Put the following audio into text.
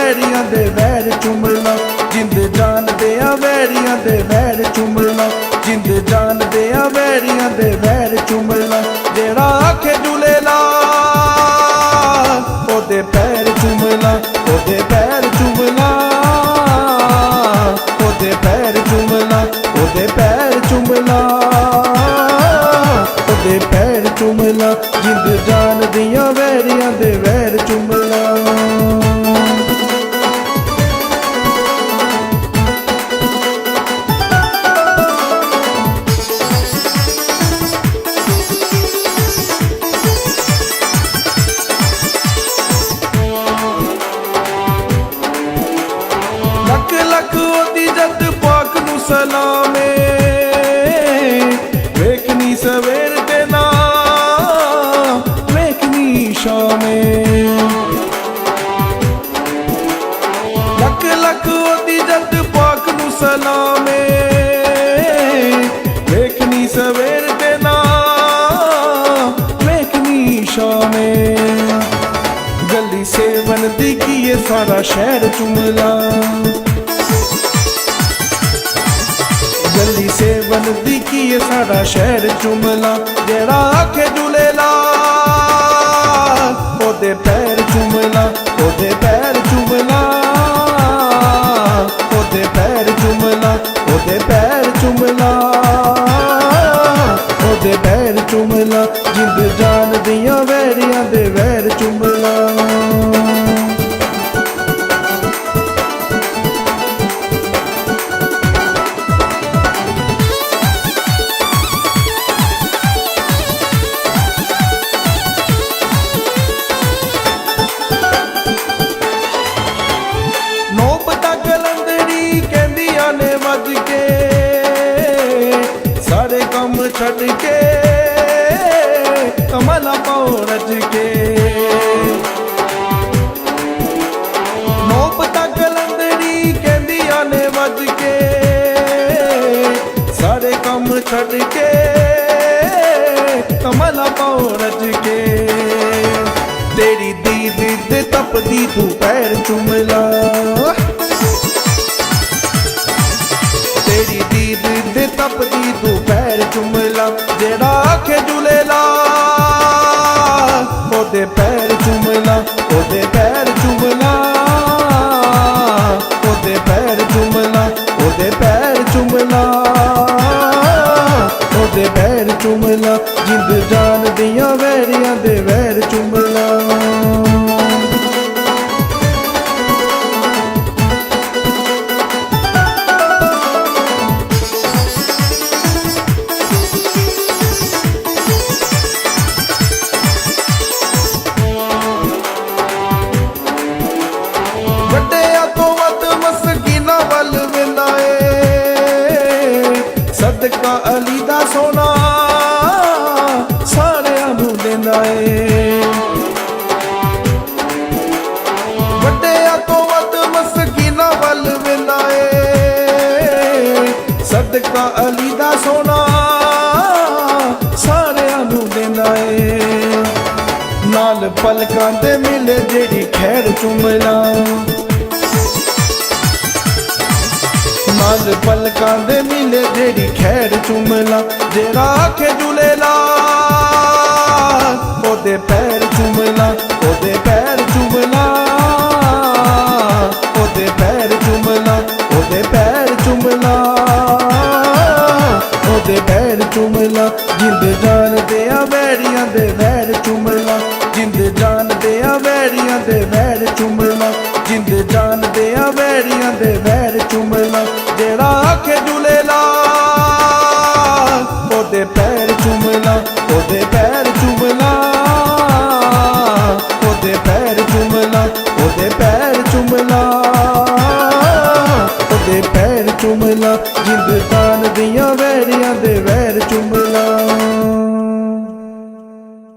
वैरियां दे वैर चुमला, जिंद जान दिया वैरियां दे वैर चुमला, जिंद जान दिया वैरियां दे वैर चुमला। जेड़ा आखे झूलेला ओदे पैर चुमला, ओदे पैर चुमला, ओदे पैर चुमला, ओदे पैर चुमला, ओदे पैर चुमला। जिंद जान दिया वैरियां दे वैर चुमला। लख लख ओदी जद पाक नू सलामे, वेखनी सवेर ते ना वेखनी शामे। लख लख ओदी जद पाक नू सलामे, वेखनी सवेर ते ना वेखनी शामे। गली सेवन दी की ये सारा शहर चुमला, गली सेवन दी की ये सारा शहर चुमला। जेड़ा आखे झूलेला ओदे पैर चुमला, ओदे पैर चुमला, ओदे पैर चुमला, ओदे पैर चुमला, ओदे पैर चुमला। जिंद जान दिया वैरियां दे वैर चुमला। ने वज के सारे कम छड़ के कमला पाओ रज के। नौबता कलंदरी कहंदियां ने वज के सारे कम छड़ के कमला पाओ रज के। तेरी दीद दे तपदी तू पैर चुमला, तेरी दीद दे तपदी तू पैर चुमला। जेड़ा आखे झूलेला ओदे पैर चुमला, ओदे पैर चुमला, ओदे पैर चुमला, ओदे पैर चुमला, ओदे पैर चुमला। जिंद जान दिया वैरियां दे वैर चुमला। सदका अली दा सोना सारियां नू देंदा ए, वड्डिया तो वध मसकीना वल वेंदा ए। सदका अली दा सोना सारियां नू देंदा ए। नाल पलकां दे मिले जेड़ी खैर चुमला, नाल पलकां दे मिले जेड़ी खैर चुमला। जेड़ा आखे झूलेला ओदे पैर चुमला, ओदे पैर चुमला, ओदे पैर चुमला, ओदे पैर चुमला, ओदे पैर चुमला। जिंद जान दिया वैरियां दे वैर चुमला, जिंद जान दिया वैरियां दे वैर चुमला, जिंद जान दिया वैरियां दे वैर चुमला। जेड़ा आखे झूलेला ओदे पैर चुमला, ओदे पैर चुमला, ओदे पैर चुमला, ओदे पैर चुमला, ओदे पैर चुमला। जिंद जान दिया वैरियां दे वैर चुमला।